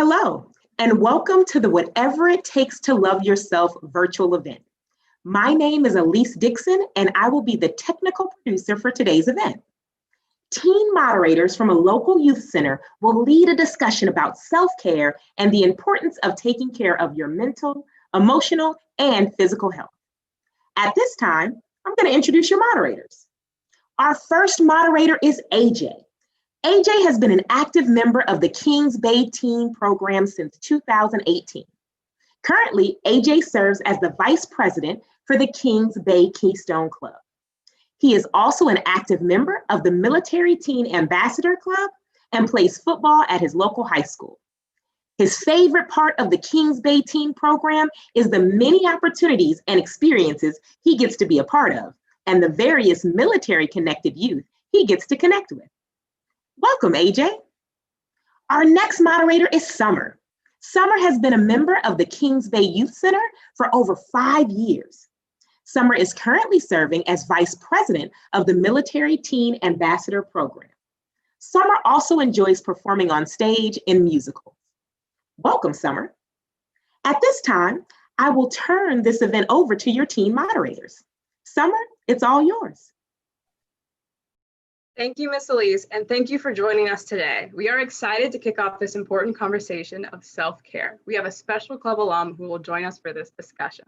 Hello, and welcome to the Whatever It Takes to Love Yourself virtual event. My name is Elise Dixon, and I will be the technical producer for today's event. Teen moderators from a local youth center will lead a discussion about self-care and the importance of taking care of your mental, emotional, and physical health. At this time, I'm going to introduce your moderators. Our first moderator is AJ. AJ has been an active member of the Kings Bay Teen Program since 2018. Currently, AJ serves as the Vice President for the Kings Bay Keystone Club. He is also an active member of the Military Teen Ambassador Club and plays football at his local high school. His favorite part of the Kings Bay Teen Program is the many opportunities and experiences he gets to be a part of, and the various military-connected youth he gets to connect with. Welcome, AJ. Our next moderator is Summer. Summer has been a member of the Kings Bay Youth Center for over 5 years. Summer is currently serving as Vice President of the Military Teen Ambassador Program. Summer also enjoys performing on stage in musicals. Welcome, Summer. At this time, I will turn this event over to your team moderators. Summer, it's all yours. Thank you, Ms. Elise, and thank you for joining us today. We are excited to kick off this important conversation of self-care. We have a special club alum who will join us for this discussion.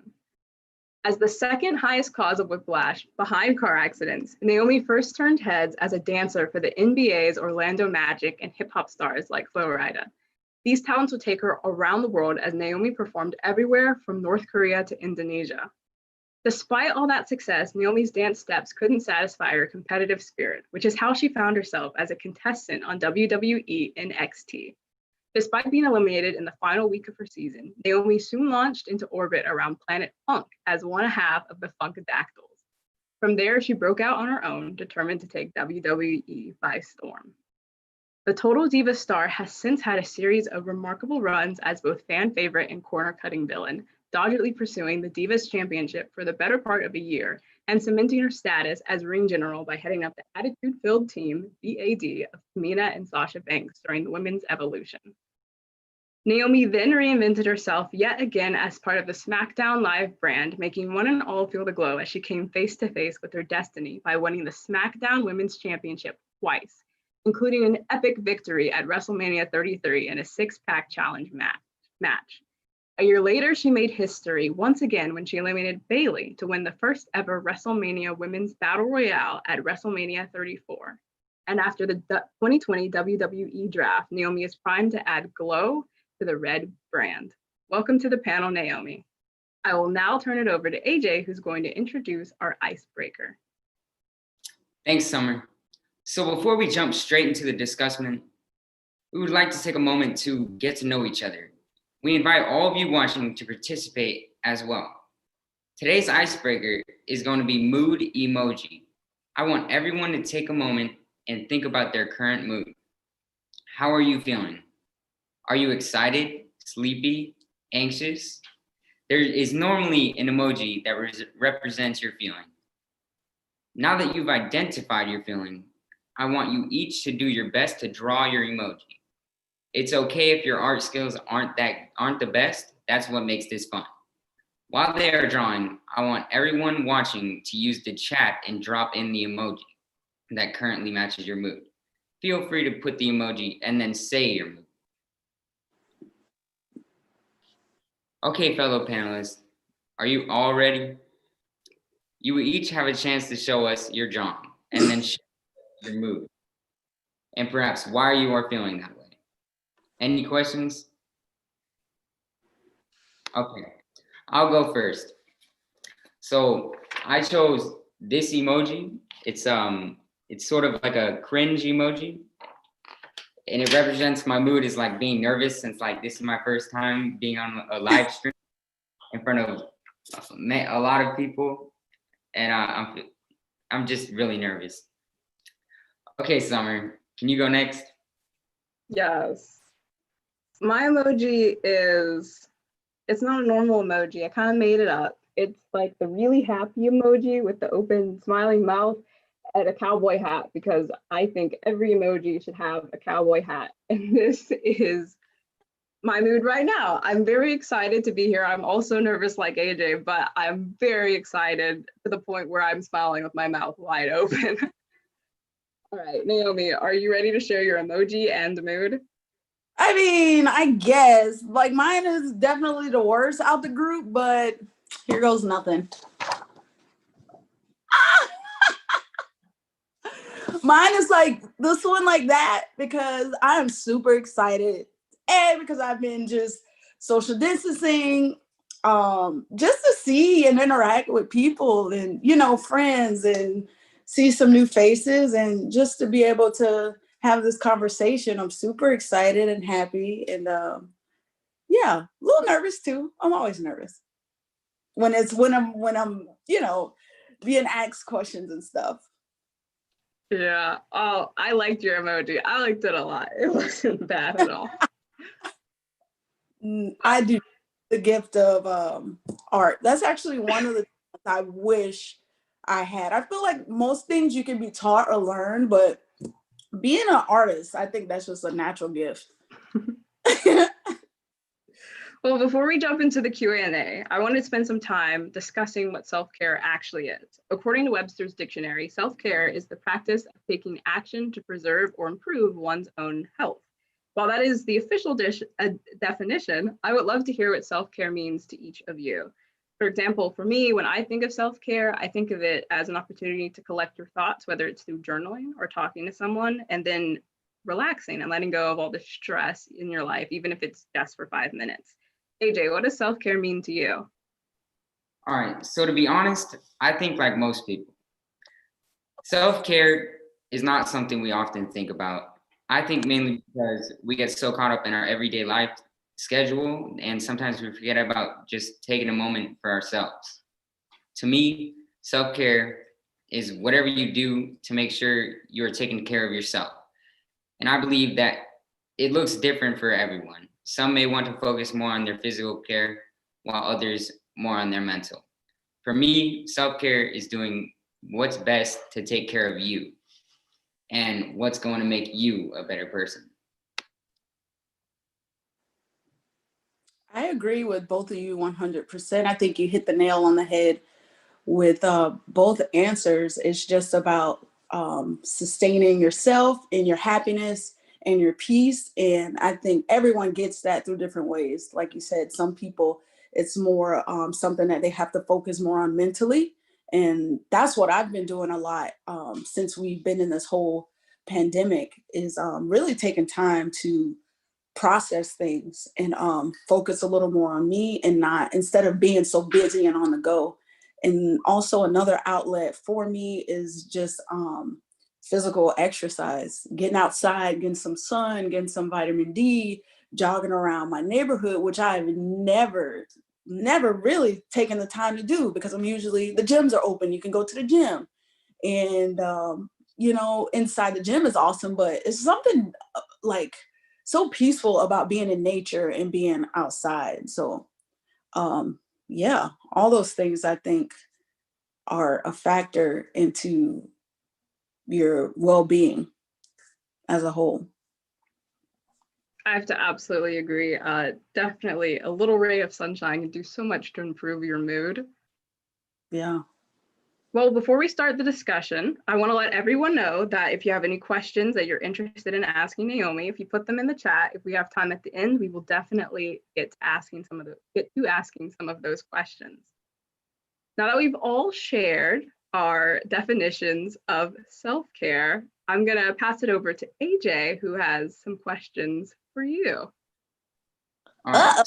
As the second highest cause of whiplash behind car accidents, Naomi first turned heads as a dancer for the NBA's Orlando Magic and hip-hop stars like Flo Rida. These talents would take her around the world as Naomi performed everywhere from North Korea to Indonesia. Despite all that success, Naomi's dance steps couldn't satisfy her competitive spirit, which is how she found herself as a contestant on WWE NXT. Despite being eliminated in the final week of her season, Naomi soon launched into orbit around Planet Funk as one half of the Funkadactyls. From there, she broke out on her own, determined to take WWE by storm. The Total Diva star has since had a series of remarkable runs as both fan favorite and corner-cutting villain, doggedly pursuing the Divas Championship for the better part of a year and cementing her status as ring general by heading up the attitude-filled team, BAD, of Tamina and Sasha Banks during the Women's Evolution. Naomi then reinvented herself yet again as part of the SmackDown Live brand, making one and all feel the glow as she came face-to-face with her destiny by winning the SmackDown Women's Championship twice, including an epic victory at WrestleMania 33 in a six-pack challenge match. A year later, she made history once again when she eliminated Bayley to win the first ever WrestleMania Women's Battle Royale at WrestleMania 34. And after the 2020 WWE Draft, Naomi is primed to add glow to the red brand. Welcome to the panel, Naomi. I will now turn it over to AJ, who's going to introduce our icebreaker. Thanks, Summer. So before we jump straight into the discussion, we would like to take a moment to get to know each other. We invite all of you watching to participate as well. Today's icebreaker is going to be mood emoji. I want everyone to take a moment and think about their current mood. How are you feeling? Are you excited, sleepy, anxious? There is normally an emoji that represents your feeling. Now that you've identified your feeling, I want you each to do your best to draw your emoji. It's okay if your art skills aren't the best. That's what makes this fun. While they are drawing, I want everyone watching to use the chat and drop in the emoji that currently matches your mood. Feel free to put the emoji and then say your mood. Okay, fellow panelists, are you all ready? You will each have a chance to show us your drawing and then share your mood and perhaps why you are feeling that way. Any questions? Okay, I'll go first. So I chose this emoji. It's sort of like a cringe emoji, and it represents my mood as like being nervous since like this is my first time being on a live stream in front of a lot of people, and I'm just really nervous. Okay, Summer, can you go next? Yes. My emoji it's not a normal emoji. I kind of made it up. It's like the really happy emoji with the open smiling mouth and a cowboy hat, because I think every emoji should have a cowboy hat. And this is my mood right now. I'm very excited to be here. I'm also nervous like AJ, but I'm very excited to the point where I'm smiling with my mouth wide open. All right, Naomi, are you ready to share your emoji and mood? I mean, I guess like mine is definitely the worst out the group, but here goes nothing. Mine is like this one like that because I'm super excited and because I've been just social distancing, just to see and interact with people and, you know, friends and see some new faces and just to be able to have this conversation. I'm super excited and happy and yeah, a little nervous too. I'm always nervous when I'm, you know, being asked questions and stuff. Yeah. Oh, I liked your emoji. I liked it a lot. It wasn't bad at all. I do the gift of art. That's actually one of the things I wish I had. I feel like most things you can be taught or learn, but being an artist, I think that's just a natural gift. Well, before we jump into the Q&A, I want to spend some time discussing what self-care actually is. According to Webster's dictionary, self-care is the practice of taking action to preserve or improve one's own health. While that is the official definition, I would love to hear what self-care means to each of you. For example, for me, when I think of self-care, I think of it as an opportunity to collect your thoughts, whether it's through journaling or talking to someone, and then relaxing and letting go of all the stress in your life, even if it's just for 5 minutes. AJ, what does self-care mean to you? All right, so to be honest, I think like most people, self-care is not something we often think about. I think mainly because we get so caught up in our everyday life schedule, and sometimes we forget about just taking a moment for ourselves. To me, self-care is whatever you do to make sure you're taking care of yourself. And I believe that it looks different for everyone. Some may want to focus more on their physical care, while others more on their mental. For me, self-care is doing what's best to take care of you and what's going to make you a better person. I agree with both of you 100%. I think you hit the nail on the head with both answers. It's just about sustaining yourself and your happiness and your peace. And I think everyone gets that through different ways. Like you said, some people, it's more something that they have to focus more on mentally. And that's what I've been doing a lot since we've been in this whole pandemic is really taking time to process things and focus a little more on me and not instead of being so busy and on the go. And also another outlet for me is just physical exercise, getting outside, getting some sun, getting some vitamin D, jogging around my neighborhood, which I've never really taken the time to do because I'm usually, the gyms are open. You can go to the gym and, you know, inside the gym is awesome, but it's something like so peaceful about being in nature and being outside. So yeah, all those things I think are a factor into your well-being as a whole. I have to absolutely agree. Definitely a little ray of sunshine can do so much to improve your mood. Yeah. Well, before we start the discussion, I want to let everyone know that if you have any questions that you're interested in asking Naomi, if you put them in the chat, if we have time at the end, we will definitely get to asking some of those questions. Now that we've all shared our definitions of self-care, I'm going to pass it over to AJ, who has some questions for you. All right.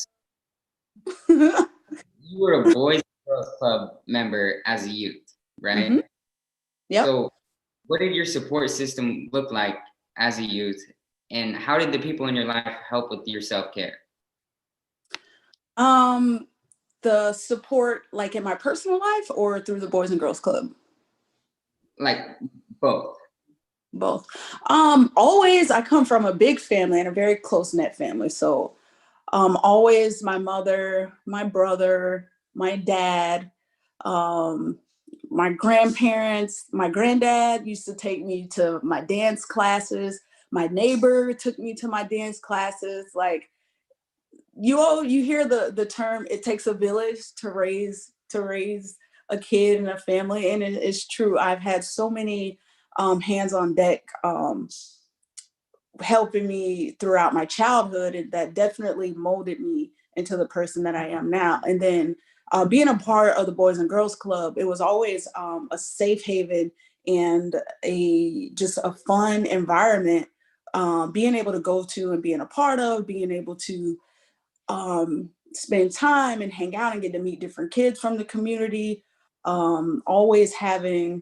You were a Boys and Girls Club member as a youth, right? Mm-hmm. Yep. So what did your support system look like as a youth? And how did the people in your life help with your self-care? The support like in my personal life or through the Boys and Girls Club? Like both. Both. Always, I come from a big family and a very close-knit family. So always my mother, my brother, my dad, my grandparents, my granddad used to take me to my dance classes. My neighbor took me to my dance classes. Like you hear the term, it takes a village to raise a kid and a family, and it's true. I've had so many hands on deck helping me throughout my childhood, and that definitely molded me into the person that I am now. And then being a part of the Boys and Girls Club, it was always a safe haven and just a fun environment, being able to go to and being a part of, being able to spend time and hang out and get to meet different kids from the community. Always having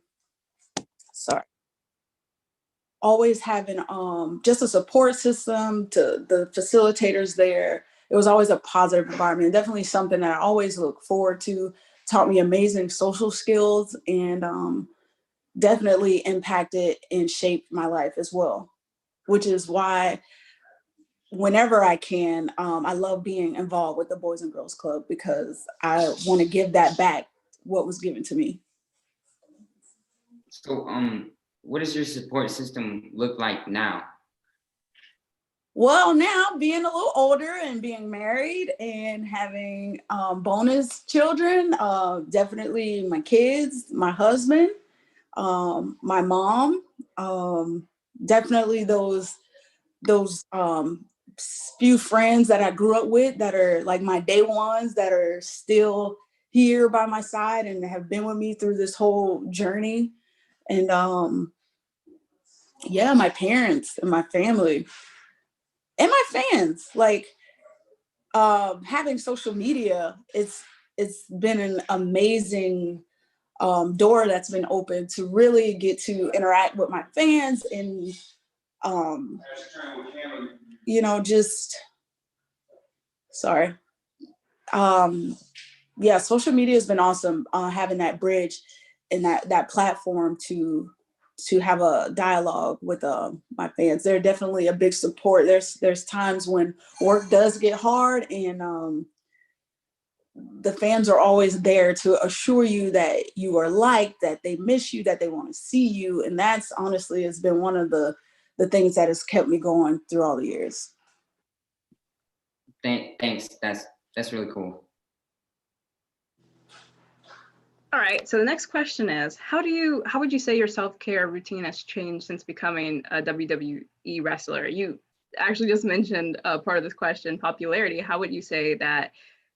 just a support system, to the facilitators there. It was always a positive environment. Definitely something that I always look forward to. Taught me amazing social skills, and definitely impacted and shaped my life as well, which is why whenever I can, I love being involved with the Boys and Girls Club, because I want to give that back, what was given to me. So, what does your support system look like now? Well, now being a little older and being married and having bonus children, definitely my kids, my husband, my mom, definitely those few friends that I grew up with that are like my day ones, that are still here by my side and have been with me through this whole journey. And yeah, my parents and my family and my fans. Like having social media, it's been an amazing door that's been open to really get to interact with my fans, and just sorry. Yeah, social media has been awesome, having that bridge and that platform to have a dialogue with my fans. They're definitely a big support. There's times when work does get hard, and the fans are always there to assure you that you are liked, that they miss you, that they want to see you. And that's honestly has been one of the things that has kept me going through all the years. Thanks. That's really cool. All right, so the next question is, how would you say your self-care routine has changed since becoming a WWE wrestler? You actually just mentioned part of this question, popularity. How would you say that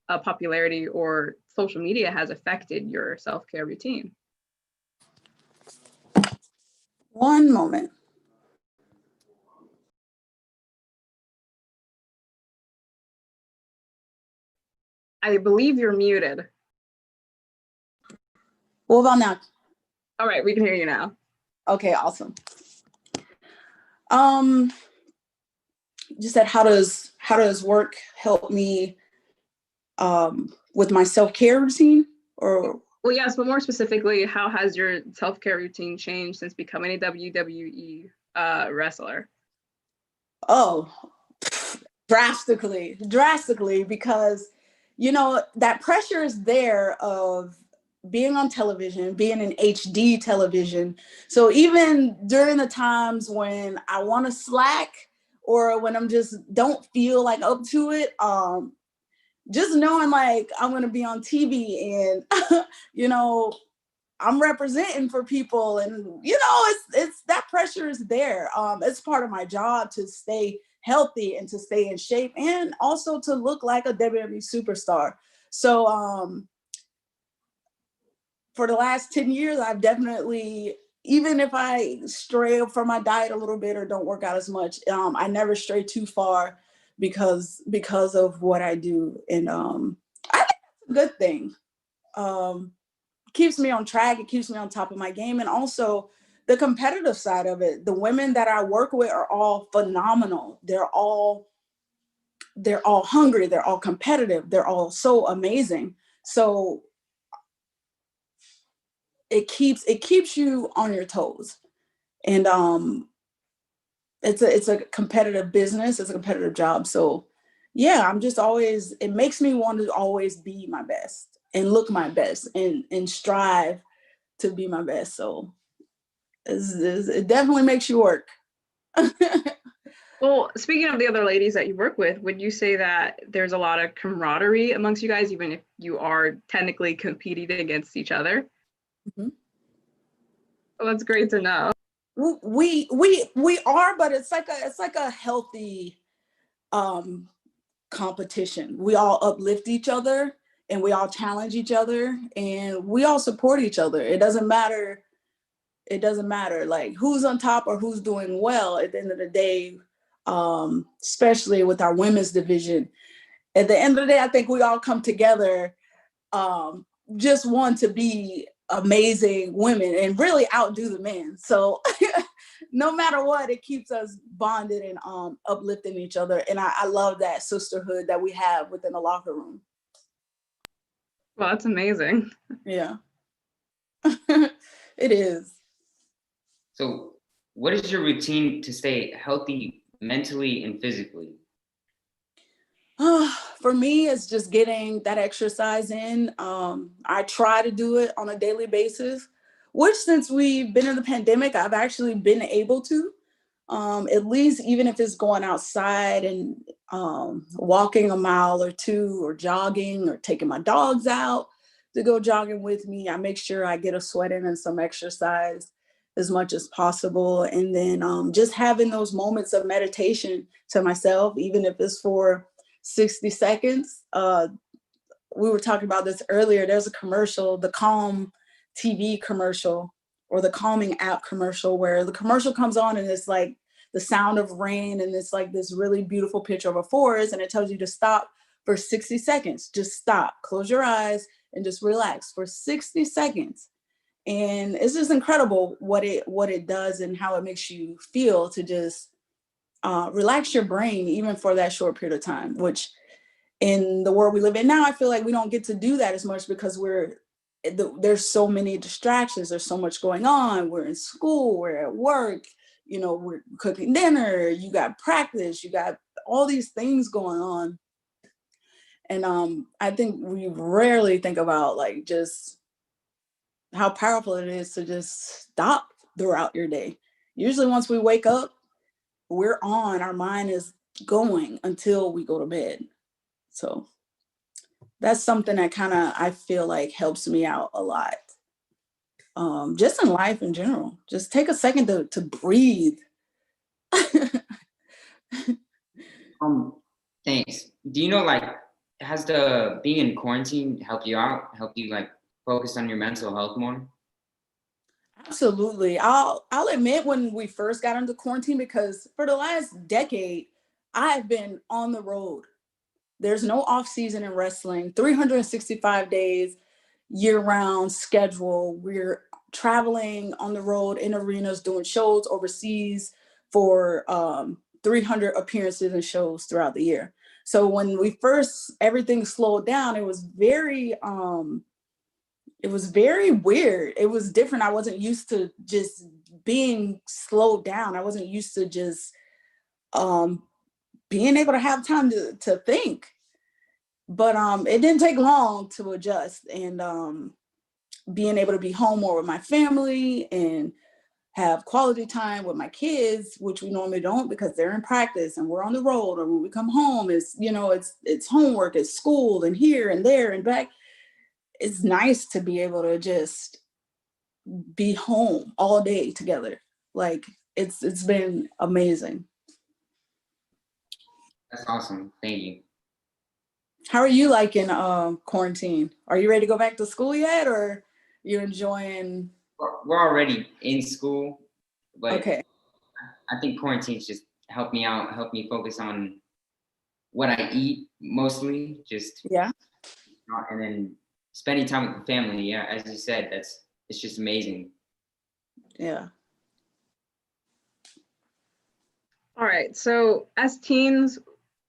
popularity or social media has affected your self-care routine? One moment. I believe you're muted. What about now? All right, we can hear you now. Okay, awesome. You said how does work help me with my self-care routine? Or well, yes, but more specifically, how has your self-care routine changed since becoming a WWE wrestler? Oh, drastically, because that pressure is there of being on television, being in HD television. So even during the times when I want to slack, or when I'm just don't feel like up to it, just knowing like I'm going to be on TV and I'm representing for people, and it's that pressure is there. It's part of my job to stay healthy and to stay in shape, and also to look like a WWE superstar. So for the last 10 years, I've definitely, even if I stray from my diet a little bit or don't work out as much, I never stray too far because of what I do. And I think that's a good thing. Keeps me on track. It keeps me on top of my game. And also the competitive side of it. The women that I work with are all phenomenal. They're all hungry. They're all competitive. They're all so amazing. So it keeps you on your toes. And it's a competitive business. It's a competitive job. So yeah, I'm just always, it makes me want to always be my best and look my best and strive to be my best. So it definitely makes you work. Well, speaking of the other ladies that you work with, would you say that there's a lot of camaraderie amongst you guys, even if you are technically competing against each other? Mhm. Well, that's great to know. We are, but it's like a healthy um competition. We all uplift each other and we all challenge each other and we all support each other. It doesn't matter like who's on top or who's doing well at the end of the day, especially with our women's division. At the end of the day, I think we all come together, um, just want to be amazing women and really outdo the men. So no matter what, it keeps us bonded and uplifting each other. And I love that sisterhood that we have within the locker room. Well, that's amazing. Yeah, it is. So, what is your routine to stay healthy mentally and physically? For me, it's just getting that exercise in. I try to do it on a daily basis, which since we've been in the pandemic, I've actually been able to. At least even if it's going outside and walking a mile or two or jogging or taking my dogs out to go jogging with me, I make sure I get a sweat in and some exercise as much as possible. And then just having those moments of meditation to myself, even if it's for 60 seconds. We were talking about this earlier. There's a commercial, the Calm TV commercial or the Calming app commercial, where the commercial comes on and it's like the sound of rain and it's like this really beautiful picture of a forest and it tells you to stop for 60 seconds. Just stop, close your eyes and just relax for 60 seconds. And it's just incredible what it does and how it makes you feel to just relax your brain even for that short period of time, which in the world we live in now, I feel like we don't get to do that as much because there's so many distractions. There's so much going on. We're in school, we're at work, we're cooking dinner, you got practice, you got all these things going on. And I think we rarely think about like just how powerful it is to just stop throughout your day. Usually once we wake up, we're on, our mind is going until we go to bed. So that's something that kind of I feel like helps me out a lot. Just in life in general. Just take a second to breathe. Thanks. Do you know, like, has the being in quarantine helped you out? Helped you like focus on your mental health more? Absolutely. I'll admit when we first got into quarantine, because for the last decade, I've been on the road. There's no off season in wrestling, 365 days, year round schedule. We're traveling on the road in arenas, doing shows overseas for 300 appearances and shows throughout the year. So when we first, everything slowed down, it was very weird. It was different. I wasn't used to just being slowed down. I wasn't used to just um, being able to have time to think. But it didn't take long to adjust and being able to be home more with my family and have quality time with my kids, which we normally don't because they're in practice and we're on the road. Or when we come home, it's homework, it's school, and here and there and back. It's nice to be able to just be home all day together. Like it's been amazing. That's awesome. Thank you. How are you liking quarantine? Are you ready to go back to school yet, or you enjoying? We're already in school, but Okay. I think quarantine's just helped me out, helped me focus on what I eat mostly, just Yeah. and then spending time with the family. Yeah, as you said, it's just amazing. Yeah. All right. So as teens,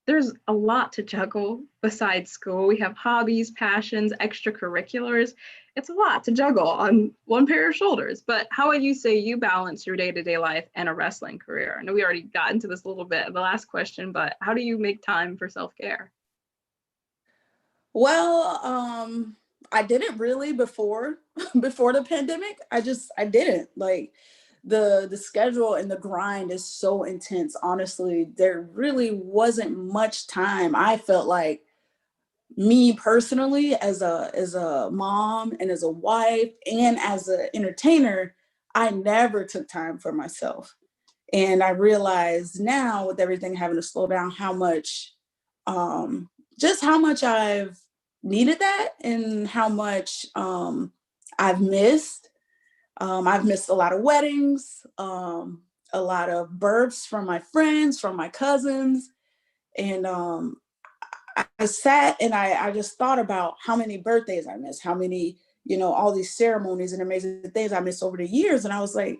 there's a lot to juggle besides school. We have hobbies, passions, extracurriculars. It's a lot to juggle on one pair of shoulders. But how would you say you balance your day-to-day life and a wrestling career? I know we already got into this a little bit in the last question, but how do you make time for self-care? Well, I didn't really before before the pandemic. I didn't like the schedule and the grind is so intense. Honestly, there really wasn't much time. I felt like, me personally, as a mom and as a wife and as an entertainer, I never took time for myself. And I realize now, with everything having to slow down, how much just how much I've needed that, and how much I've missed. I've missed a lot of weddings, a lot of births from my friends, from my cousins. And I sat and I just thought about how many birthdays I missed, how many, all these ceremonies and amazing things I missed over the years. And I was like,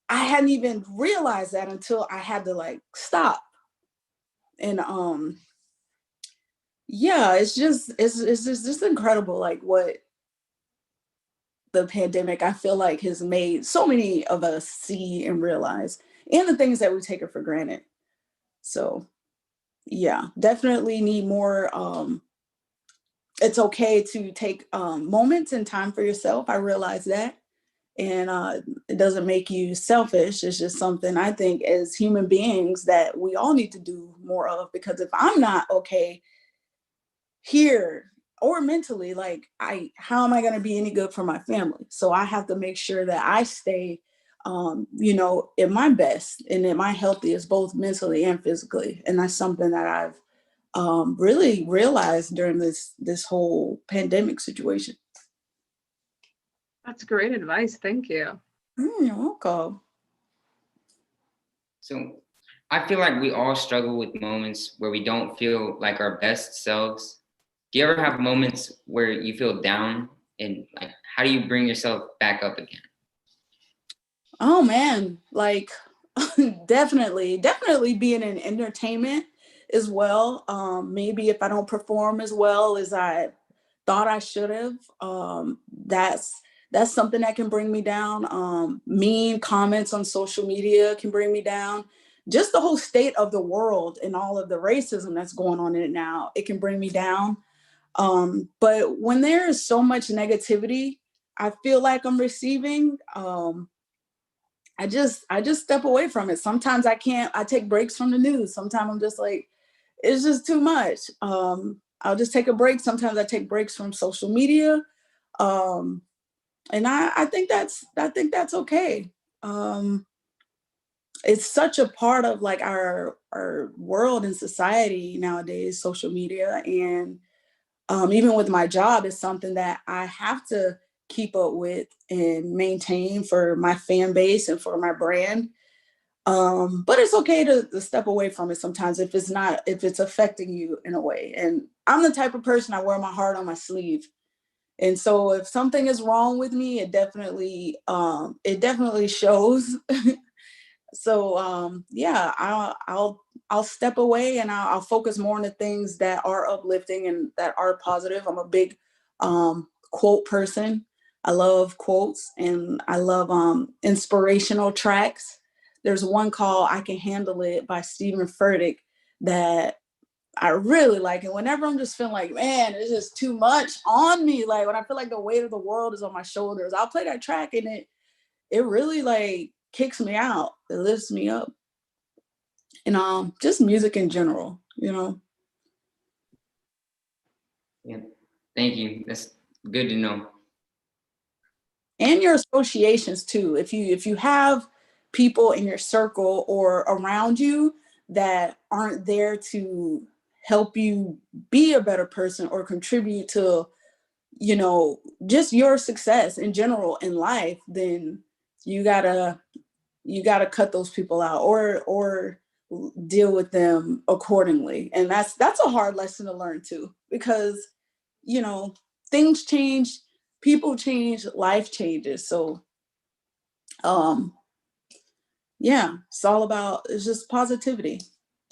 I hadn't even realized that until I had to like stop. And yeah, it's just incredible, like what the pandemic, I feel like, has made so many of us see and realize, and the things that we take it for granted. So yeah, definitely need more. It's okay to take moments and time for yourself. I realize that. And it doesn't make you selfish. It's just something I think as human beings that we all need to do more of, because if I'm not okay here or mentally, like, how am I going to be any good for my family? So I have to make sure that I stay at my best and at my healthiest, both mentally and physically. And that's something that I've really realized during this whole pandemic situation. That's great advice. Thank you. You're welcome. So I feel like we all struggle with moments where we don't feel like our best selves. Do you ever have moments where you feel down, and like how do you bring yourself back up again? Oh man, like definitely being in entertainment as well. Maybe if I don't perform as well as I thought I should have, that's something that can bring me down. Mean comments on social media can bring me down. Just the whole state of the world and all of the racism that's going on in it now, it can bring me down. But when there is so much negativity, I feel like I'm receiving. I just step away from it. Sometimes I can't. I take breaks from the news. Sometimes I'm just like, it's just too much. I'll just take a break. Sometimes I take breaks from social media, and I think that's okay. It's such a part of like our world and society nowadays. Social media, and even with my job, is something that I have to keep up with and maintain for my fan base and for my brand. But it's okay to step away from it sometimes if it's affecting you in a way. And I'm the type of person, I wear my heart on my sleeve. And so if something is wrong with me, it definitely shows. So yeah, I'll step away, and I'll focus more on the things that are uplifting and that are positive. I'm a big quote person. I love quotes, and I love inspirational tracks. There's one called "I Can Handle It" by Stephen Furtick that I really like. And whenever I'm just feeling like, man, it's just too much on me, like when I feel like the weight of the world is on my shoulders, I'll play that track, and it really like kicks me out. It lifts me up. And just music in general. Yeah, thank you. That's good to know. And your associations too. If you have people in your circle or around you that aren't there to help you be a better person or contribute to, just your success in general in life, then you gotta cut those people out, or deal with them accordingly. And that's a hard lesson to learn too, because you know things change, people change, life changes. So yeah, it's just positivity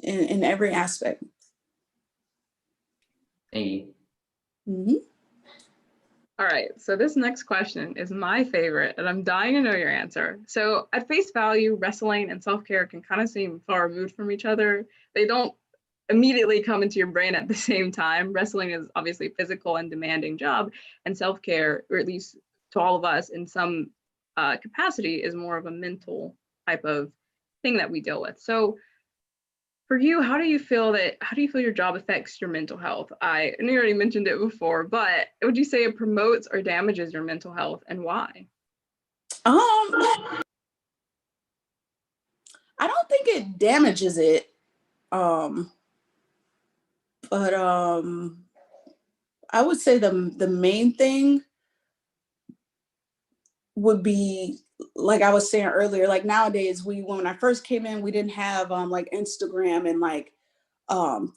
in every aspect. Thank you. Mhm. All right, so this next question is my favorite, and I'm dying to know your answer. So, at face value, wrestling and self-care can kind of seem far removed from each other. They don't immediately come into your brain at the same time. Wrestling is obviously a physical and demanding job, and self-care, or at least to all of us in some capacity is more of a mental type of thing that we deal with. So for you, how do you feel your job affects your mental health? And you already mentioned it before, but would you say it promotes or damages your mental health, and why? I don't think it damages it. But I would say the main thing would be, like I was saying earlier, like nowadays when I first came in, we didn't have like Instagram, and like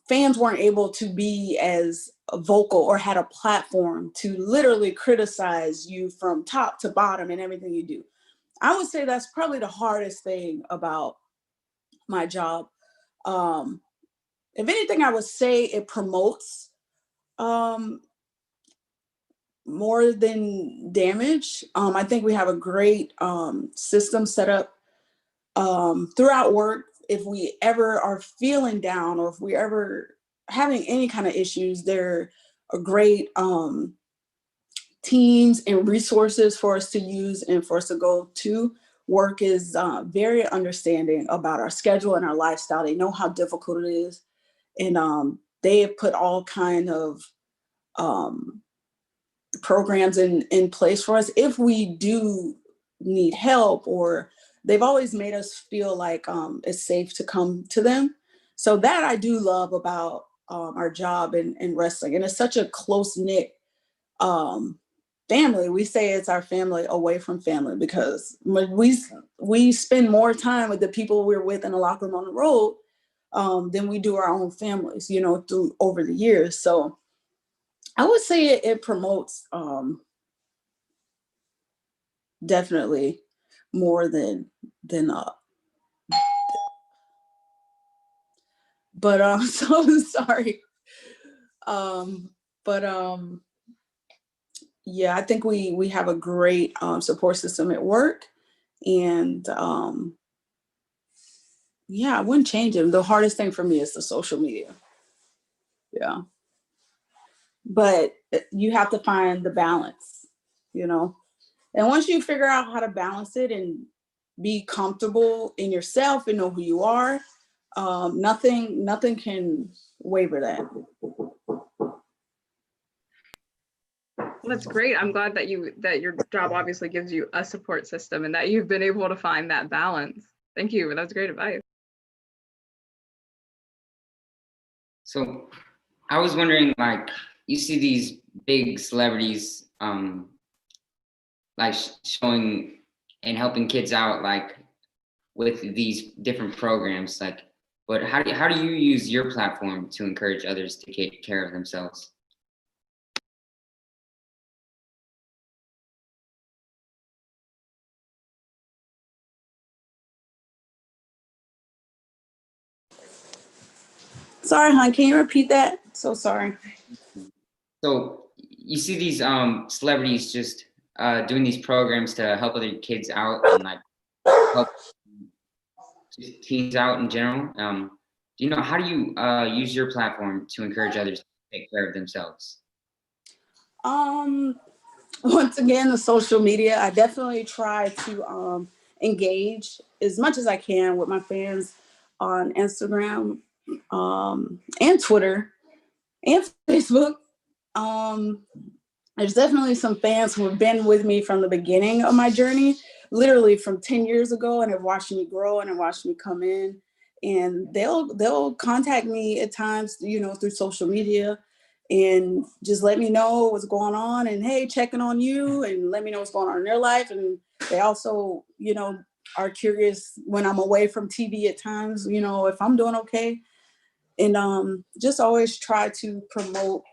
fans weren't able to be as vocal or had a platform to literally criticize you from top to bottom and everything you do. I would say that's probably the hardest thing about my job. If anything, I would say it promotes more than damage. I think we have a great system set up throughout work. If we ever are feeling down, or if we ever having any kind of issues, there are great teams and resources for us to use and for us to go to. Work is very understanding about our schedule and our lifestyle. They know how difficult it is, and they have put all kind of programs in place for us if we do need help, or they've always made us feel like it's safe to come to them. So that I do love about our job in wrestling. And it's such a close-knit family. We say it's our family away from family, because when we spend more time with the people we're with in the locker room on the road than we do our own families, through over the years. So I would say it promotes definitely more than but so sorry. But yeah, I think we have a great support system at work, and yeah, I wouldn't change it. The hardest thing for me is the social media. Yeah. But you have to find the balance, And once you figure out how to balance it and be comfortable in yourself and know who you are, nothing can waver that. Well, that's great. I'm glad that your job obviously gives you a support system and that you've been able to find that balance. Thank you. That's great advice. So I was wondering, like, you see these big celebrities like showing and helping kids out, like with these different programs, like, but how do you use your platform to encourage others to take care of themselves? Sorry, hon, can you repeat that? So sorry. So you see these celebrities just doing these programs to help other kids out and like help just teens out in general. How do you use your platform to encourage others to take care of themselves? Once again, the social media. I definitely try to engage as much as I can with my fans on Instagram and Twitter and Facebook. There's definitely some fans who have been with me from the beginning of my journey, literally from 10 years ago, and have watched me grow and have watched me come in. And they'll contact me at times, through social media, and just let me know what's going on, and hey, checking on you, and let me know what's going on in their life. And they also, are curious when I'm away from TV at times, if I'm doing okay. And just always try to promote,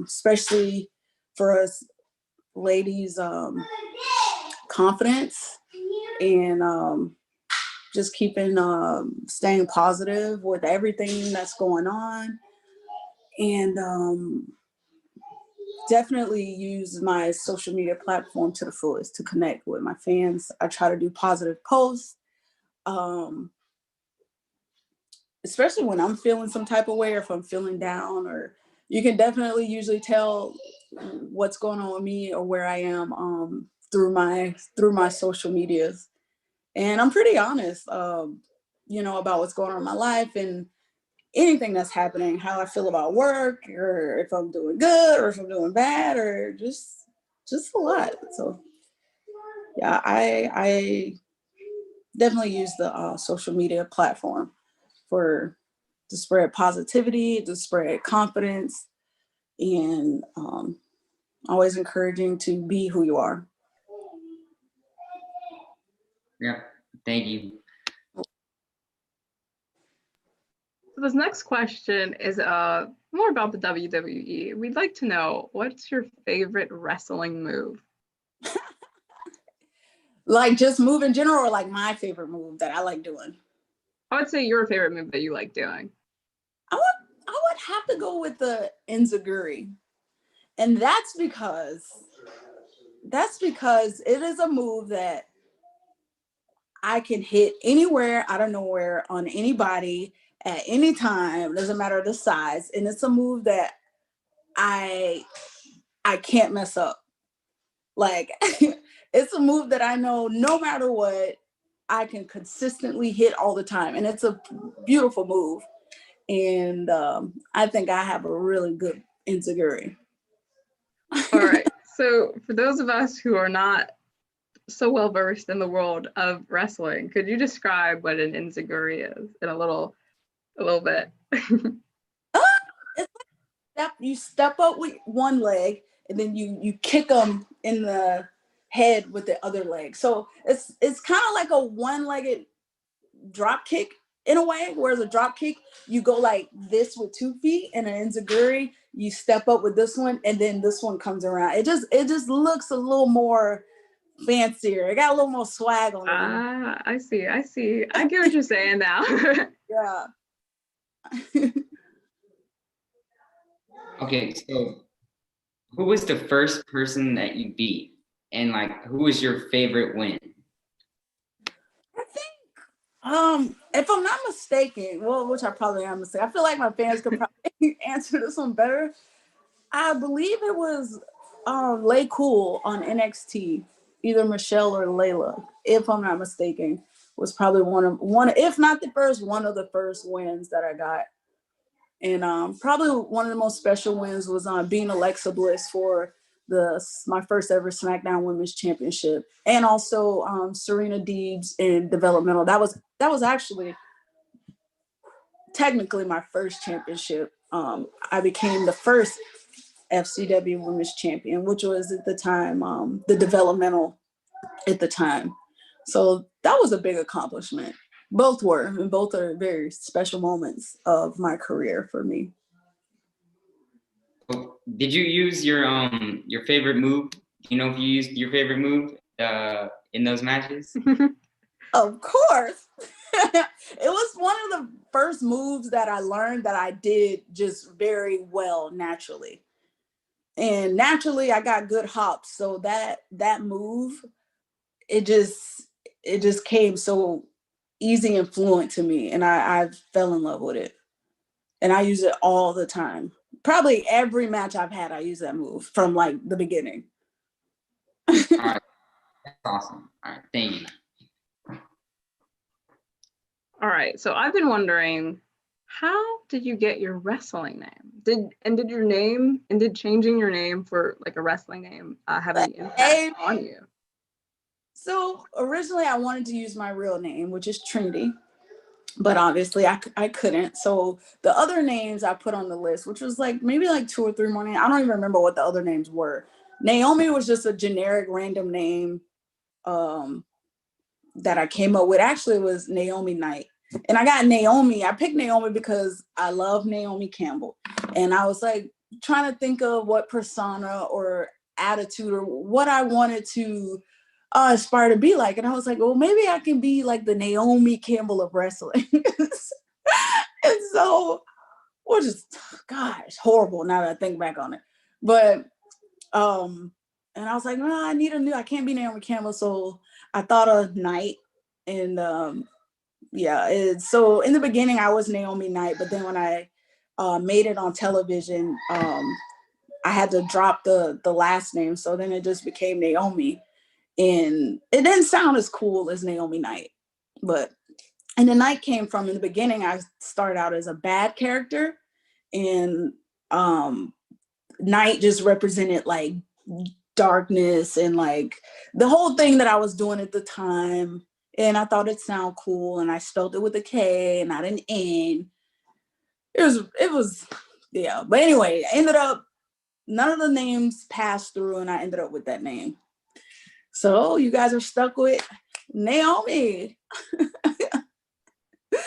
especially for us ladies, confidence, and just staying positive with everything that's going on. And definitely use my social media platform to the fullest to connect with my fans. I try to do positive posts, especially when I'm feeling some type of way, or if I'm feeling down, or you can definitely usually tell what's going on with me or where I am through my social medias. And I'm pretty honest, about what's going on in my life and anything that's happening, how I feel about work, or if I'm doing good, or if I'm doing bad, or just a lot. So yeah, I definitely use the social media platform to spread positivity, to spread confidence, and always encouraging to be who you are. Yeah, thank you. So this next question is more about the WWE. We'd like to know, what's your favorite wrestling move? Like just move in general, or like my favorite move that I like doing? I would say your favorite move that you like doing. I would have to go with the enziguri. And that's because it is a move that I can hit anywhere out of nowhere on anybody at any time, doesn't matter the size. And it's a move that I can't mess up. Like it's a move that I know no matter what, I can consistently hit all the time. And it's a beautiful move. And I think I have a really good enziguri. All right. So for those of us who are not so well versed in the world of wrestling, could you describe what an enziguri is in a little bit? It's like you step up with one leg and then you kick them in the head with the other leg. So it's kind of like a one-legged drop kick in a way, whereas a drop kick, you go like this with 2 feet, and an enziguri, you step up with this one, and then this one comes around. It just looks a little more fancier. It got a little more swag on it. I see. I get what you're saying now. Yeah. Okay, so who was the first person that you beat? And like, who was your favorite win? I think, if I'm not mistaken, well, which I probably am mistaken, I feel like my fans could probably answer this one better. I believe it was Lay Cool on NXT, either Michelle or Layla, if I'm not mistaken, was probably one, if not the first, one of the first wins that I got. And probably one of the most special wins was being Alexa Bliss for my first ever SmackDown Women's Championship, and also Serena Deeb's in developmental. That was actually technically my first championship. I became the first FCW Women's Champion, which was at the time the developmental at the time. So that was a big accomplishment. Both were, and both are very special moments of my career for me. Did you use your favorite move? Do you know if you used your favorite move in those matches? Of course. It was one of the first moves that I learned that I did just very well naturally. And naturally I got good hops. So that move, it just came so easy and fluent to me. And I fell in love with it. And I use it all the time. Probably every match I've had, I use that move from like the beginning. All right, that's awesome. All right, thank you. All right. So I've been wondering, how did you get your wrestling name? Did changing your name for like a wrestling name have any impact on you? So originally I wanted to use my real name, which is Trinity. But obviously I couldn't. So the other names I put on the list, which was like maybe like 2 or 3 more names. I don't even remember what the other names were. Naomi was just a generic random name that I came up with. Actually, it was Naomi Knight. And I got Naomi. I picked Naomi because I love Naomi Campbell. And I was like trying to think of what persona or attitude or what I wanted to aspire to be like. And I was like, well, maybe I can be like the Naomi Campbell of wrestling. And so, which is, gosh, horrible now that I think back on it. But, and I was like, no, I can't be Naomi Campbell. So I thought of Knight. And so in the beginning I was Naomi Knight, but then when I made it on television, I had to drop the last name. So then it just became Naomi. And it didn't sound as cool as Naomi Knight, and the Knight came from, in the beginning, I started out as a bad character, and Knight just represented like darkness and like the whole thing that I was doing at the time. And I thought it sounded cool, and I spelled it with a K and not an N. It was, yeah. But anyway, I ended up, none of the names passed through, and I ended up with that name. So you guys are stuck with Naomi.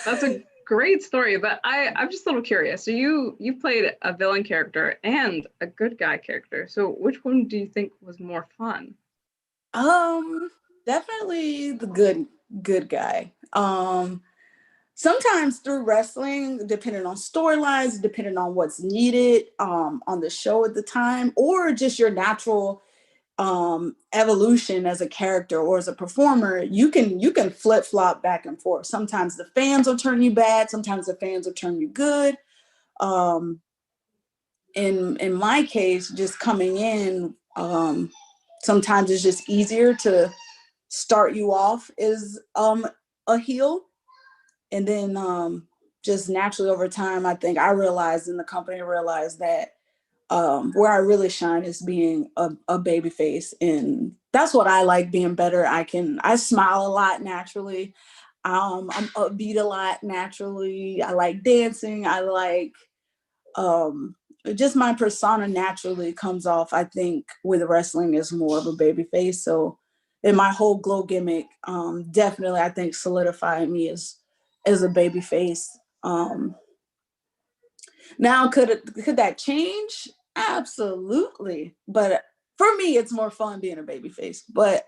That's a great story, but I'm just a little curious. So you played a villain character and a good guy character. So which one do you think was more fun? Definitely the good guy. Sometimes through wrestling, depending on storylines, depending on what's needed on the show at the time, or just your natural evolution as a character or as a performer, you can flip-flop back and forth. Sometimes the fans will turn you bad, sometimes the fans will turn you good. In my case, just coming in, sometimes it's just easier to start you off as a heel, and then just naturally over time, I think I realized, and the company realized, that where I really shine is being a baby face. And that's what I like, being better. I smile a lot naturally. I'm upbeat a lot naturally. I like dancing. I like, just my persona naturally comes off, I think, with wrestling is more of a baby face. So, and my whole glow gimmick, definitely, I think, solidified me as a baby face. Now, could that change? Absolutely. But for me, it's more fun being a baby face. But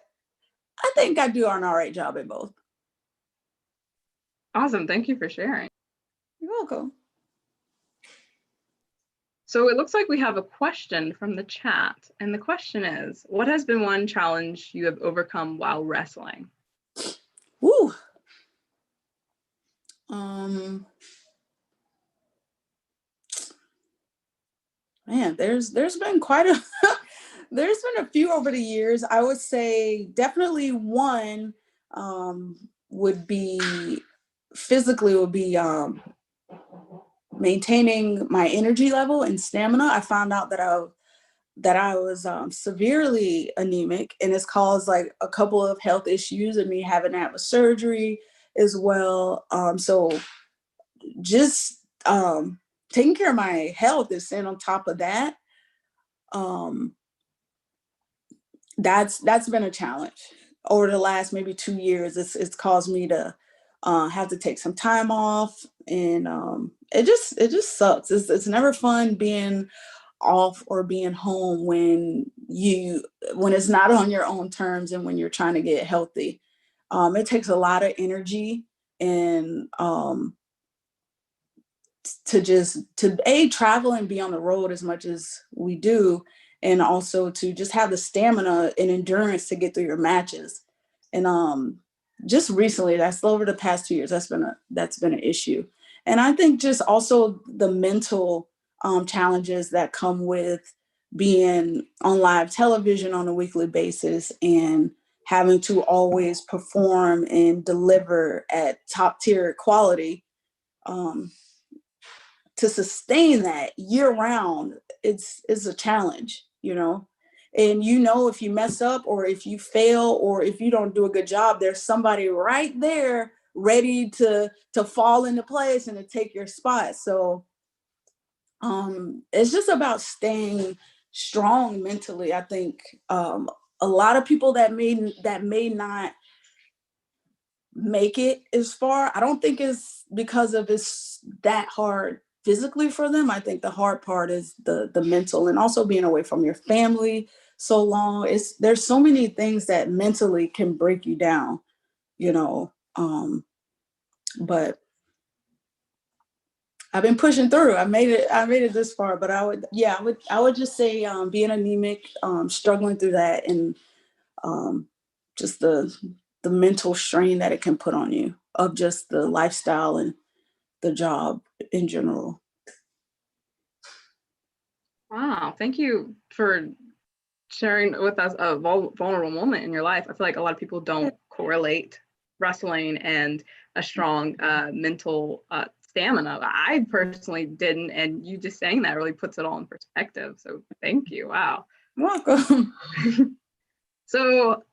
I think I do an all right job at both. Awesome. Thank you for sharing. You're welcome. So it looks like we have a question from the chat. And the question is, what has been one challenge you have overcome while wrestling? Woo. Man, there's been quite a there's been a few over the years. I would say definitely one would be maintaining my energy level and stamina. I found out that I was severely anemic, and it's caused like a couple of health issues, and me having to have a surgery as well. So just taking care of my health is, and on top of that, that's been a challenge over the last maybe 2 years. It's caused me to have to take some time off, and it just sucks. It's never fun being off or being home when it's not on your own terms, and when you're trying to get healthy. It takes a lot of energy, and to travel and be on the road as much as we do, and also to just have the stamina and endurance to get through your matches. And just recently, that's over the past 2 years, that's been an issue. And I think just also the mental challenges that come with being on live television on a weekly basis, and having to always perform and deliver at top tier quality. To sustain that year round, it's a challenge, and if you mess up, or if you fail, or if you don't do a good job, there's somebody right there ready to fall into place and to take your spot. So it's just about staying strong mentally. I think a lot of people that may not make it as far, I don't think it's because of it's that hard physically for them. I think the hard part is the mental, and also being away from your family so long. There's so many things that mentally can break you down, but I've been pushing through. I made it this far, but I would just say being anemic, struggling through that, and just the mental strain that it can put on you of just the lifestyle and the job in general. Wow, thank you for sharing with us a vulnerable moment in your life. I feel like a lot of people don't correlate wrestling and a strong mental stamina. I personally didn't, and you just saying that really puts it all in perspective. So thank you. Wow. Welcome. So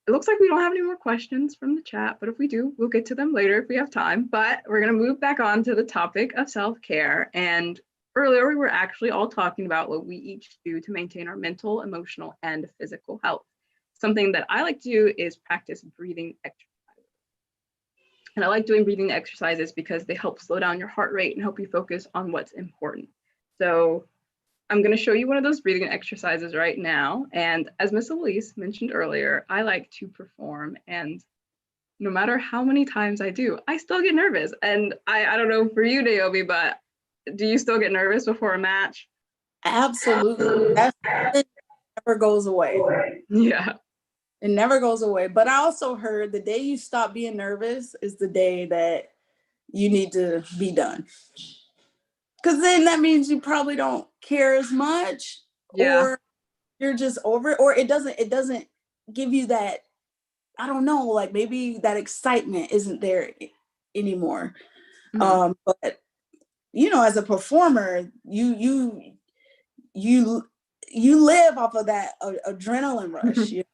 it looks like we don't have any more questions from the chat, but if we do, we'll get to them later if we have time. But we're going to move back on to the topic of self-care. And earlier, we were actually all talking about what we each do to maintain our mental, emotional, and physical health. Something that I like to do is practice breathing exercises. And I like doing breathing exercises because they help slow down your heart rate and help you focus on what's important. So I'm going to show you one of those breathing exercises right now. And as Miss Elise mentioned earlier, I like to perform. And no matter how many times I do, I still get nervous. And I don't know for you, Naomi, but do you still get nervous before a match? Absolutely. That never goes away. Yeah. It never goes away. But I also heard the day you stop being nervous is the day that you need to be done. Because then that means you probably don't care as much, Yeah. or you're just over it, or it doesn't give you that, I don't know, like maybe that excitement isn't there anymore. Mhm. But you know, as a performer, you live off of that adrenaline rush, you know,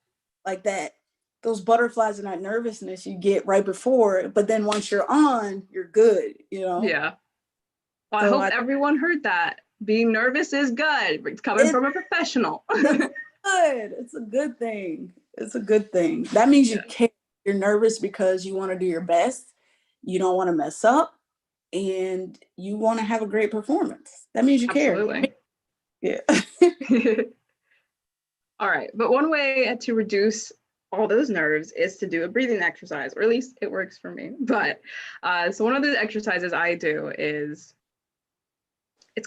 like that, those butterflies and that nervousness you get right before, but then once you're on, you're good, you know. Yeah. Well, I So hope everyone heard that. Being nervous is good. It's coming from a professional. good. It's a good thing. It's a good thing. That means you care. You're nervous because you want to do your best. You don't want to mess up, and you want to have a great performance. That means you care. Absolutely. Yeah. All right. But one way to reduce all those nerves is to do a breathing exercise, or at least it works for me. But so one of the exercises I do is it's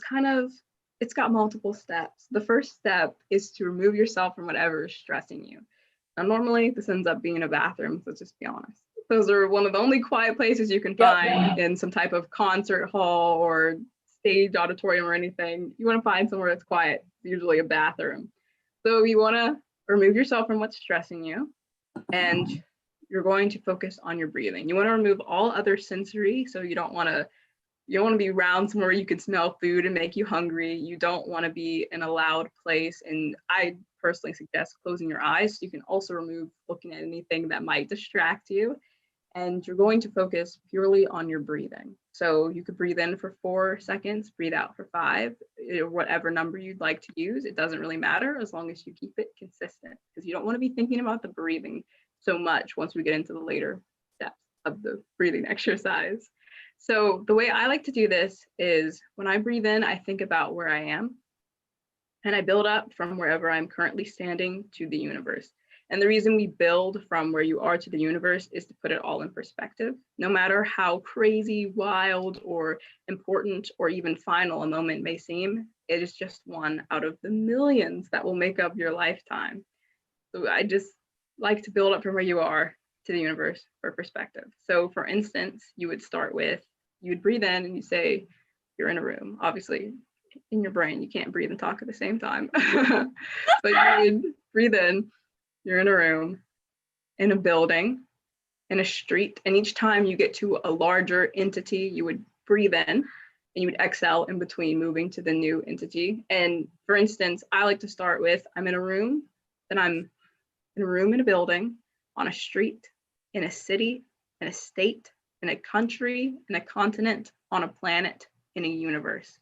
got multiple steps. The first step is to remove yourself from whatever is stressing you. Now, normally this ends up being a bathroom, so let's just be honest. Those are one of the only quiet places you can find in some type of concert hall or stage auditorium or anything. You want to find somewhere that's quiet, usually a bathroom. So you want to remove yourself from what's stressing you, and you're going to focus on your breathing. You want to remove all other sensory, so you don't want to be around somewhere you can smell food and make you hungry. You don't want to be in a loud place. And I personally suggest closing your eyes. So you can also remove looking at anything that might distract you. And you're going to focus purely on your breathing. So you could breathe in for 4 seconds, breathe out for 5, whatever number you'd like to use. It doesn't really matter as long as you keep it consistent, because you don't want to be thinking about the breathing so much once we get into the later steps of the breathing exercise. So the way I like to do this is when I breathe in, I think about where I am, and I build up from wherever I'm currently standing to the universe. And the reason we build from where you are to the universe is to put it all in perspective. No matter how crazy, wild, or important, or even final a moment may seem, it is just one out of the millions that will make up your lifetime. So I just like to build up from where you are to the universe for perspective. So for instance, you would breathe in and you say, you're in a room. Obviously, in your brain, you can't breathe and talk at the same time. But you would breathe in, you're in a room, in a building, in a street. And each time you get to a larger entity, you would breathe in and you would exhale in between moving to the new entity. And for instance, I like to start with, I'm in a room, then I'm in a room in a building, on a street, in a city, in a state, in a country, in a continent, on a planet, in a universe.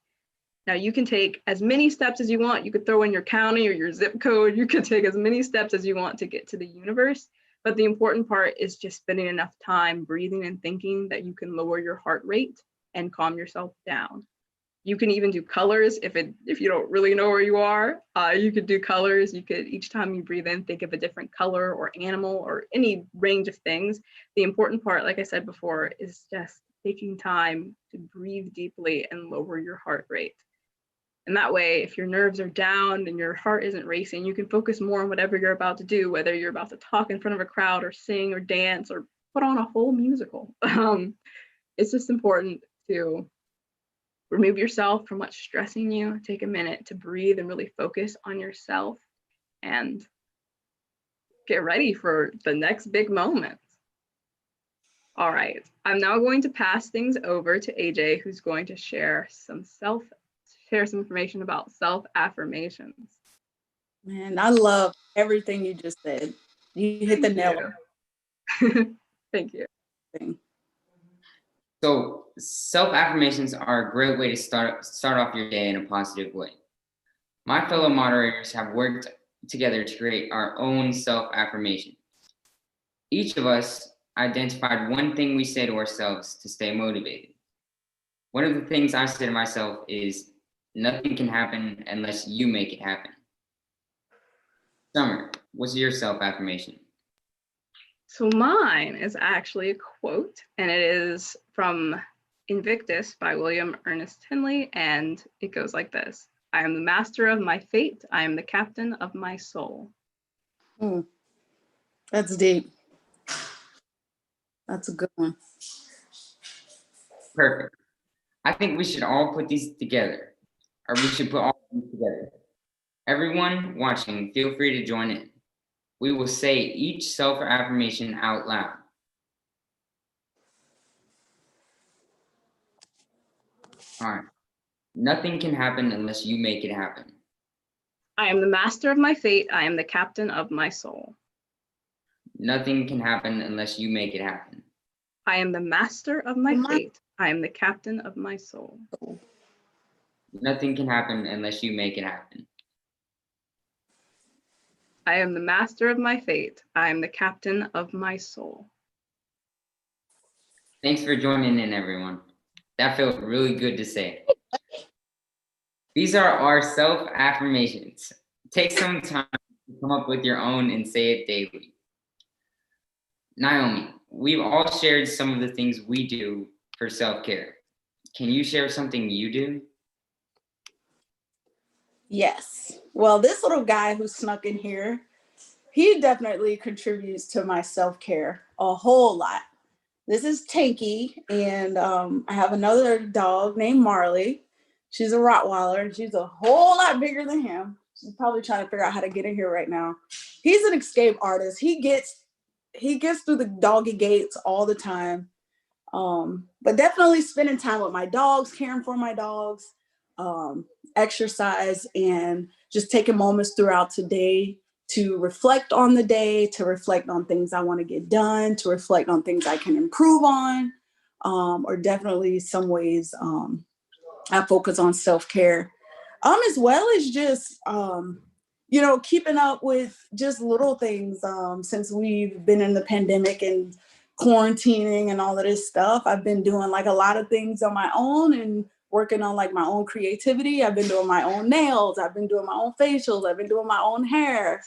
Now you can take as many steps as you want. You could throw in your county or your zip code. You could take as many steps as you want to get to the universe. But the important part is just spending enough time breathing and thinking that you can lower your heart rate and calm yourself down. You can even do colors if you don't really know where you are. You could do colors. You could, each time you breathe in, think of a different color or animal or any range of things. The important part, like I said before, is just taking time to breathe deeply and lower your heart rate. And that way, if your nerves are down and your heart isn't racing, you can focus more on whatever you're about to do, whether you're about to talk in front of a crowd or sing or dance or put on a whole musical. It's just important to remove yourself from what's stressing you. Take a minute to breathe and really focus on yourself. and get ready for the next big moment. All right, I'm now going to pass things over to AJ, who's going to share some information about self-affirmations. Man, I love everything you just said. You hit the nail on. Thank you. So self-affirmations are a great way to start off your day in a positive way. My fellow moderators have worked together to create our own self-affirmation. Each of us identified one thing we say to ourselves to stay motivated. One of the things I say to myself is, nothing can happen unless you make it happen. Summer, what's your self-affirmation? So mine is actually a quote, and it is from Invictus by William Ernest Henley, and it goes like this: I am the master of my fate. I am the captain of my soul. That's deep. That's a good one. Perfect. I think we should all put these together, or we should put all of these together. Everyone watching, feel free to join in. We will say each self-affirmation out loud. All right. Nothing can happen unless you make it happen. I am the master of my fate. I am the captain of my soul. Nothing can happen unless you make it happen. I am the master of my fate. I am the captain of my soul. Nothing can happen unless you make it happen. I am the master of my fate. I am the captain of my soul. Thanks for joining in, everyone. That felt really good to say. These are our self-affirmations. Take some time to come up with your own and say it daily. Naomi, we've all shared some of the things we do for self-care. Can you share something you do? Yes. Well, this little guy who snuck in here, he definitely contributes to my self-care a whole lot. This is Tanky, and I have another dog named Marley. She's a Rottweiler. She's a whole lot bigger than him. She's probably trying to figure out how to get in here right now. He's an escape artist. He gets through the doggy gates all the time. But definitely spending time with my dogs, caring for my dogs, exercise, and just taking moments throughout today to reflect on the day, to reflect on things I want to get done, to reflect on things I can improve on, or definitely some ways I focus on self-care, as well as just, keeping up with just little things. Since we've been in the pandemic and quarantining and all of this stuff, I've been doing like a lot of things on my own and working on like my own creativity. I've been doing my own nails. I've been doing my own facials. I've been doing my own hair.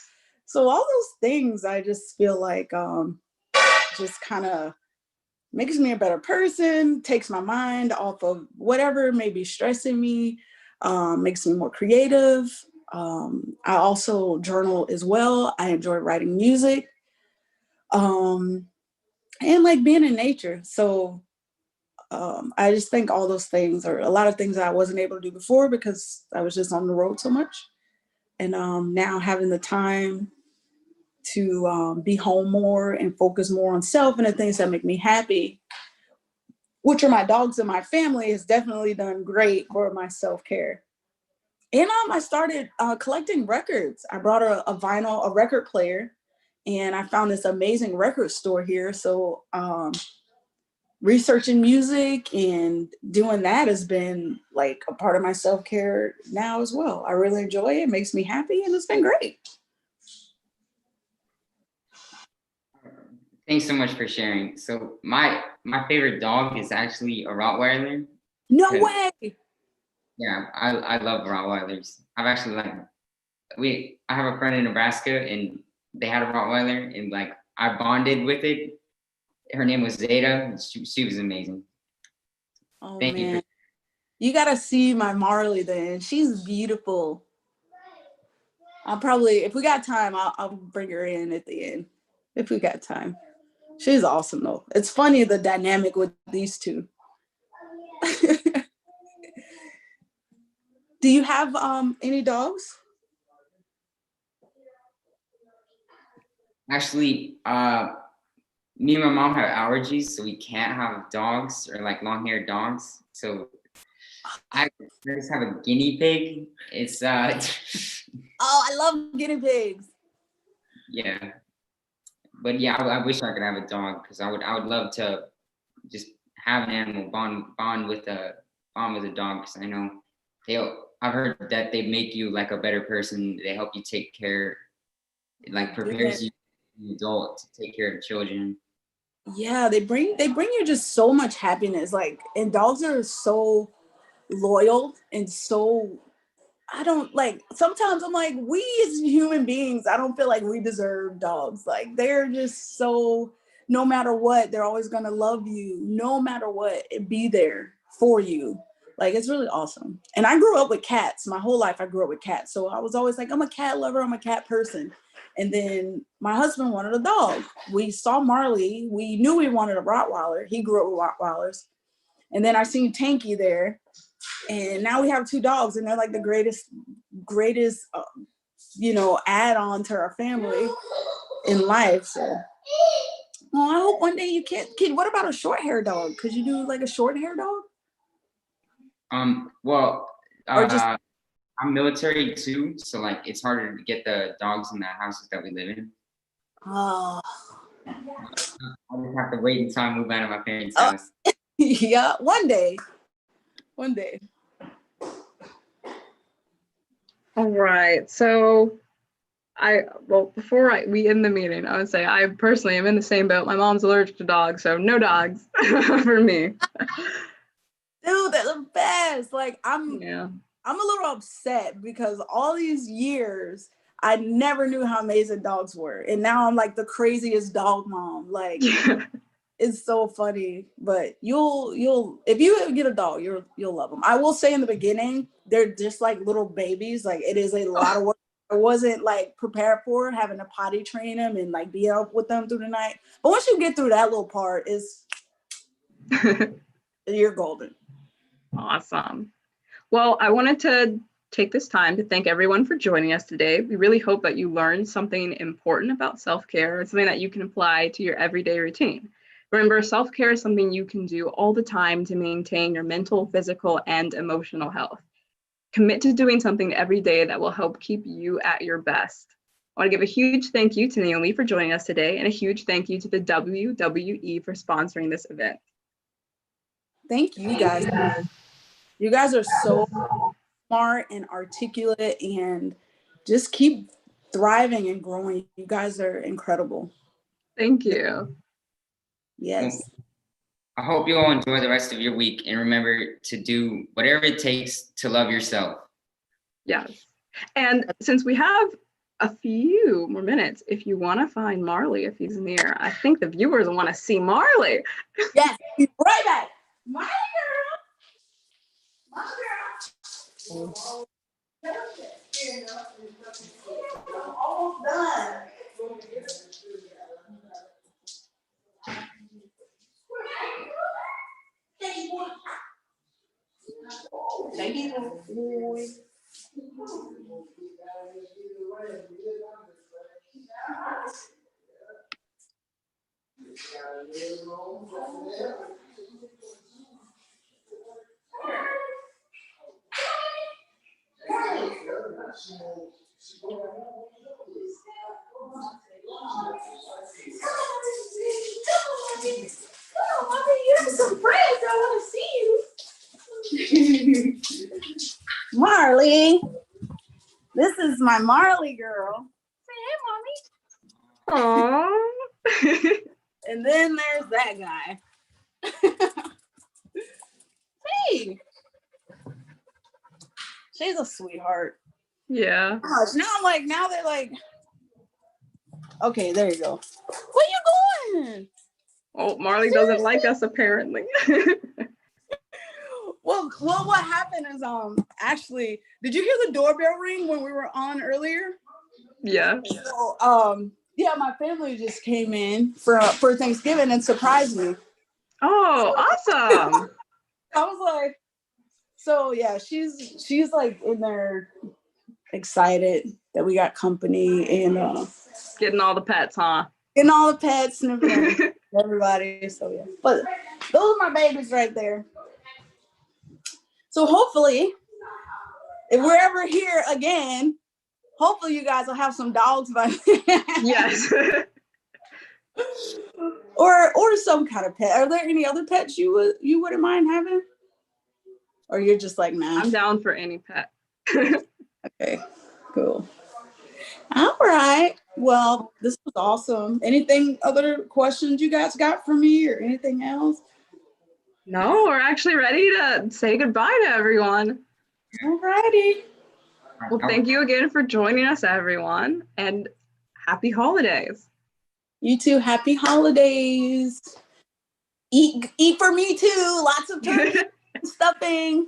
So all those things, I just feel like just kind of makes me a better person, takes my mind off of whatever may be stressing me, makes me more creative. I also journal as well. I enjoy writing music, and like being in nature. So I just think all those things are a lot of things that I wasn't able to do before because I was just on the road so much. And now having the time to be home more and focus more on self and the things that make me happy, which are my dogs and my family, has definitely done great for my self-care. And I started collecting records. I brought a record player, and I found this amazing record store here. So researching music and doing that has been like a part of my self-care now as well. I really enjoy it. It makes me happy, and it's been great. Thanks so much for sharing. So my favorite dog is actually a Rottweiler. No way. Yeah, I love Rottweilers. I've actually I have a friend in Nebraska and they had a Rottweiler and like I bonded with it. Her name was Zeta. She was amazing. Oh Thank man, you gotta see my Marley then. She's beautiful. I'll probably, if we got time, I'll bring her in at the end. If we got time. She's awesome though. It's funny the dynamic with these two. Do you have any dogs? Actually, me and my mom have allergies, so we can't have dogs or like long-haired dogs. So I just have a guinea pig. It's Oh, I love guinea pigs. yeah, but yeah, I wish I could have a dog because I would love to just have an animal bond with a dog because I know I've heard that they make you like a better person. They help you take care, it like prepares you as an adult to take care of children. Yeah, they bring you just so much happiness. Like, and dogs are so loyal and so, I don't like, sometimes I'm like, we as human beings, I don't feel like we deserve dogs. Like, they're just so, no matter what, they're always gonna love you, no matter what, and be there for you. Like, it's really awesome. And I grew up with cats. My whole life I grew up with cats. So I was always like, I'm a cat lover, I'm a cat person. And then my husband wanted a dog. We saw Marley. We knew we wanted a Rottweiler. He grew up with Rottweilers. And then I seen Tanky there, and now we have two dogs, and they're like the greatest add on to our family in life. So, well, I hope one day you can. Kid, what about a short hair dog? Could you do like a short hair dog? Well, Or just I'm military too, so like it's harder to get the dogs in the houses that we live in. oh I just have to wait until I move out of my parents' house. yeah, one day. All right. So before we end the meeting, I would say I personally am in the same boat. My mom's allergic to dogs, so no dogs for me. Dude, they're the best. Like, Yeah. I'm a little upset because all these years I never knew how amazing dogs were. And now I'm like the craziest dog mom. Like, it's so funny. But you'll if you get a dog, you'll love them. I will say in the beginning, they're just like little babies. Like, it is a lot of work. I wasn't like prepared for it, having to potty train them and like be up with them through the night. But once you get through that little part, you're golden. Awesome. Well, I wanted to take this time to thank everyone for joining us today. We really hope that you learned something important about self-care, something that you can apply to your everyday routine. Remember, self-care is something you can do all the time to maintain your mental, physical, and emotional health. Commit to doing something every day that will help keep you at your best. I want to give a huge thank you to Naomi for joining us today, and a huge thank you to the WWE for sponsoring this event. Thank you guys. You guys are so smart and articulate, and just keep thriving and growing. You guys are incredible. Thank you. Yes. I hope you all enjoy the rest of your week and remember to do whatever it takes to love yourself. Yes. And since we have a few more minutes, if you want to find Marley, if he's near, I think the viewers want to see Marley. Yes. Be right back. My girl. Almost done. Marley, this is my Marley girl. Say hey, mommy. Aww. And then there's that guy. Hey, she's a sweetheart. Yeah. Gosh, now they're like, okay, there you go. Where you going? Oh, Marley doesn't like us apparently. Well, what happened is, actually, did you hear the doorbell ring when we were on earlier? Yeah. So, yeah, my family just came in for Thanksgiving and surprised me. Oh, awesome. I was like, so yeah, she's like in there excited that we got company and Getting all the pets, huh? getting all the pets and everybody. So yeah, but those are my babies right there. So hopefully, if we're ever here again, hopefully you guys will have some dogs by then. Yes. or some kind of pet. Are there any other pets you wouldn't mind having? Or you're just like, nah. I'm down for any pet. Okay, cool. All right. Well, this was awesome. Anything other questions you guys got for me or anything else? No, we're actually ready to say goodbye to everyone. All righty. Well, thank you again for joining us, everyone, and happy holidays. You too. Happy holidays. Eat for me too. Lots of turkey stuffing.